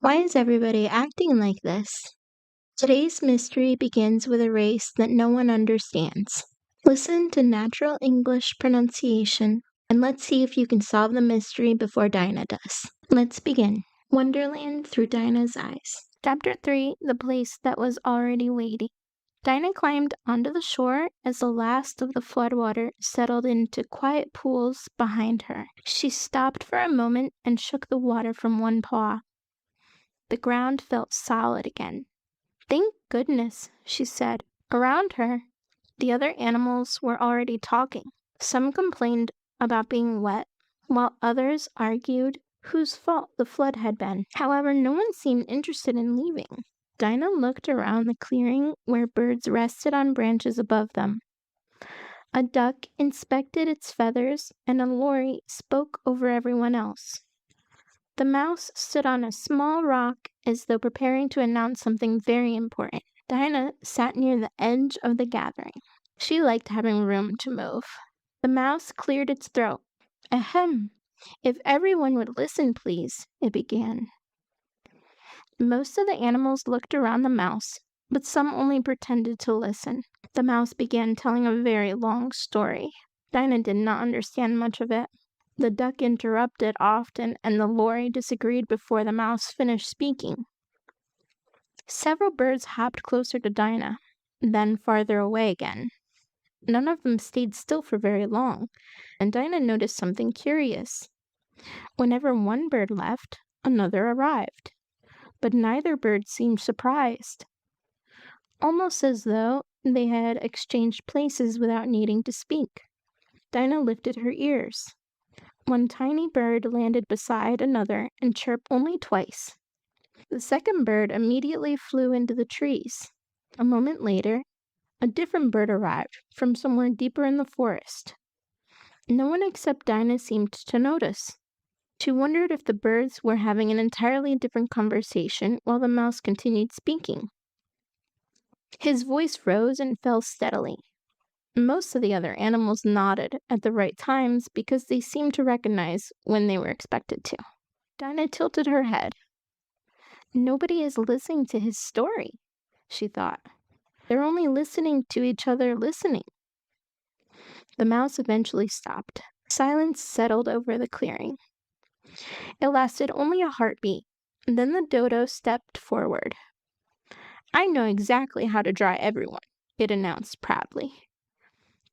Why is everybody acting like this? Today's mystery begins with a race that no one understands. Listen to natural English pronunciation and let's see if you can solve the mystery before Dinah does. Let's begin. Wonderland through Dinah's eyes. Chapter 3, The Place That Was Already Waiting. Dinah climbed onto the shore as the last of the floodwater settled into quiet pools behind her. She stopped for a moment and shook the water from one paw. The ground felt solid again. "Thank goodness," she said. Around her, the other animals were already talking. Some complained about being wet, while others argued whose fault the flood had been. However, no one seemed interested in leaving. Dinah looked around the clearing where birds rested on branches above them. A duck inspected its feathers, and a lory spoke over everyone else. The mouse stood on a small rock as though preparing to announce something very important. Dinah sat near the edge of the gathering. She liked having room to move. The mouse cleared its throat. "Ahem! If everyone would listen, please," it began. Most of the animals looked around the mouse, but some only pretended to listen. The mouse began telling a very long story. Dinah did not understand much of it. The duck interrupted often, and the lory disagreed before the mouse finished speaking. Several birds hopped closer to Dinah, then farther away again. None of them stayed still for very long, and Dinah noticed something curious. Whenever one bird left, another arrived, but neither bird seemed surprised, almost as though they had exchanged places without needing to speak. Dinah lifted her ears. One tiny bird landed beside another and chirped only twice. The second bird immediately flew into the trees. A moment later, a different bird arrived from somewhere deeper in the forest. No one except Dinah seemed to notice. She wondered if the birds were having an entirely different conversation while the mouse continued speaking. His voice rose and fell steadily. Most of the other animals nodded at the right times because they seemed to recognize when they were expected to. Dinah tilted her head. "Nobody is listening to his story," she thought. "They're only listening to each other listening." The mouse eventually stopped. Silence settled over the clearing. It lasted only a heartbeat. Then the dodo stepped forward. "I know exactly how to dry everyone," it announced proudly.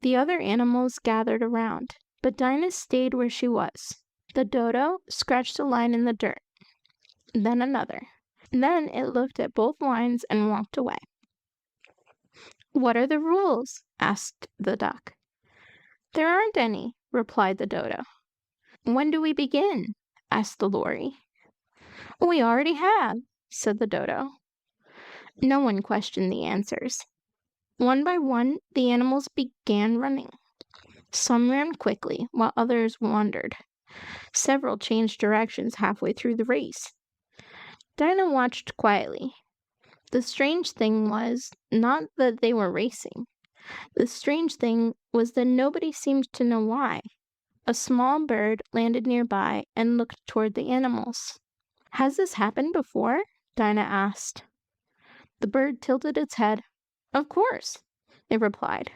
The other animals gathered around, but Dinah stayed where she was. The dodo scratched a line in the dirt, then another. Then it looked at both lines and walked away. "What are the rules?" asked the duck. "There aren't any," replied the dodo. "When do we begin?" asked the lory. "We already have," said the dodo. No one questioned the answers. One by one, the animals began running. Some ran quickly, while others wandered. Several changed directions halfway through the race. Dinah watched quietly. The strange thing was not that they were racing. The strange thing was that nobody seemed to know why. A small bird landed nearby and looked toward the animals. "Has this happened before?" Dinah asked. The bird tilted its head. "Of course," it replied.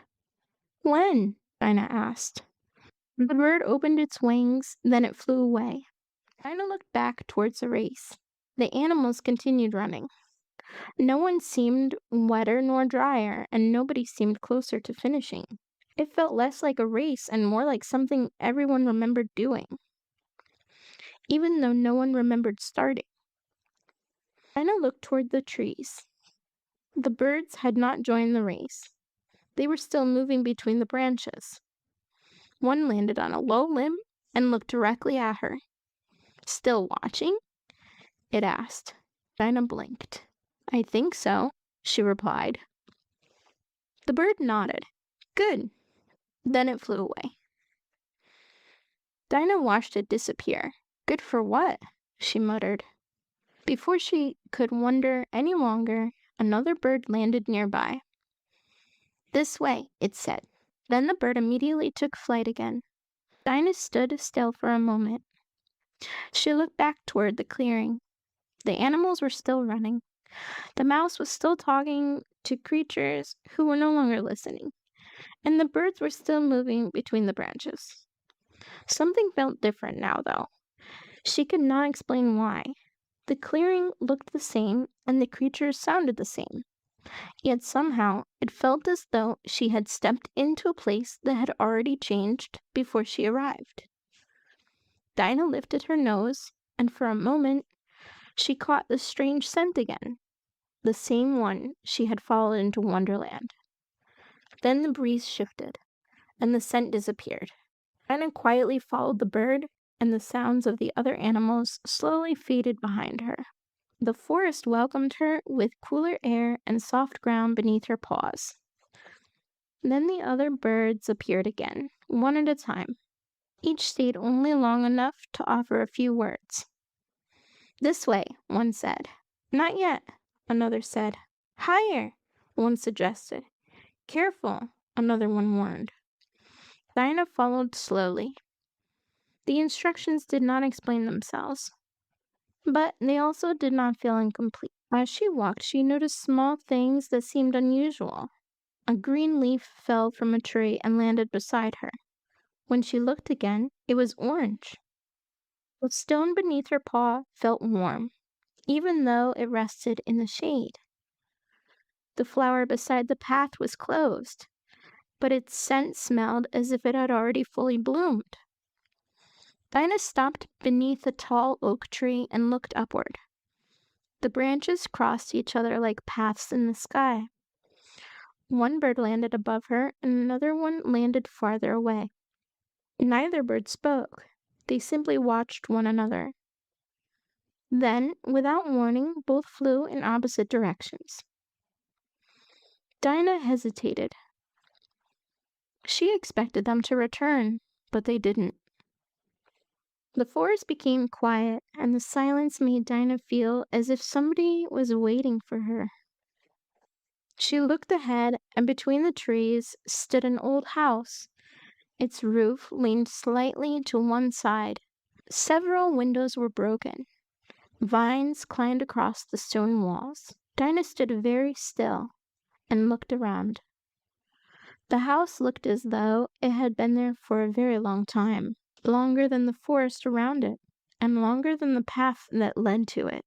"When?" Dinah asked. The bird opened its wings, then it flew away. Dinah looked back towards the race. The animals continued running. No one seemed wetter nor drier, and nobody seemed closer to finishing. It felt less like a race and more like something everyone remembered doing, even though no one remembered starting. Dinah looked toward the trees. The birds had not joined the race. They were still moving between the branches. One landed on a low limb and looked directly at her. "Still watching?" it asked. Dinah blinked. "I think so," she replied. The bird nodded. "Good." Then it flew away. Dinah watched it disappear. "Good for what?" she muttered. Before she could wonder any longer, another bird landed nearby. "This way," it said. Then the bird immediately took flight again. Dinah stood still for a moment. She looked back toward the clearing. The animals were still running. The mouse was still talking to creatures who were no longer listening, and the birds were still moving between the branches. Something felt different now, though. She could not explain why. The clearing looked the same, and the creatures sounded the same. Yet somehow it felt as though she had stepped into a place that had already changed before she arrived. Dinah lifted her nose, and for a moment she caught the strange scent again, the same one she had followed into Wonderland. Then the breeze shifted, and the scent disappeared. Dinah quietly followed the bird, and the sounds of the other animals slowly faded behind her. The forest welcomed her with cooler air and soft ground beneath her paws. Then the other birds appeared again, one at a time. Each stayed only long enough to offer a few words. "This way," one said. "Not yet," another said. "Higher," one suggested. "Careful," another one warned. Dinah followed slowly. The instructions did not explain themselves, but they also did not feel incomplete. As she walked, she noticed small things that seemed unusual. A green leaf fell from a tree and landed beside her. When she looked again, it was orange. The stone beneath her paw felt warm, even though it rested in the shade. The flower beside the path was closed, but its scent smelled as if it had already fully bloomed. Dinah stopped beneath a tall oak tree and looked upward. The branches crossed each other like paths in the sky. One bird landed above her, and another one landed farther away. Neither bird spoke. They simply watched one another. Then, without warning, both flew in opposite directions. Dinah hesitated. She expected them to return, but they didn't. The forest became quiet, and the silence made Dinah feel as if somebody was waiting for her. She looked ahead, and between the trees stood an old house. Its roof leaned slightly to one side. Several windows were broken. Vines climbed across the stone walls. Dinah stood very still and looked around. The house looked as though it had been there for a very long time, longer than the forest around it, and longer than the path that led to it.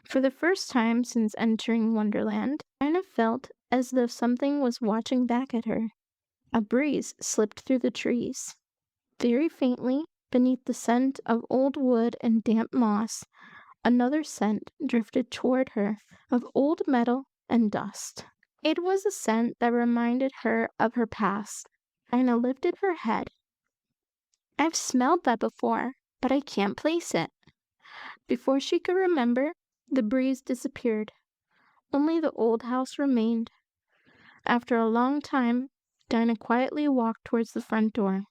For the first time since entering Wonderland, Dinah felt as though something was watching back at her. A breeze slipped through the trees. Very faintly, beneath the scent of old wood and damp moss, another scent drifted toward her of old metal and dust. It was a scent that reminded her of her past. Dinah lifted her head. "I've smelled that before, but I can't place it." Before she could remember, the breeze disappeared. Only the old house remained. After a long time, Dinah quietly walked towards the front door.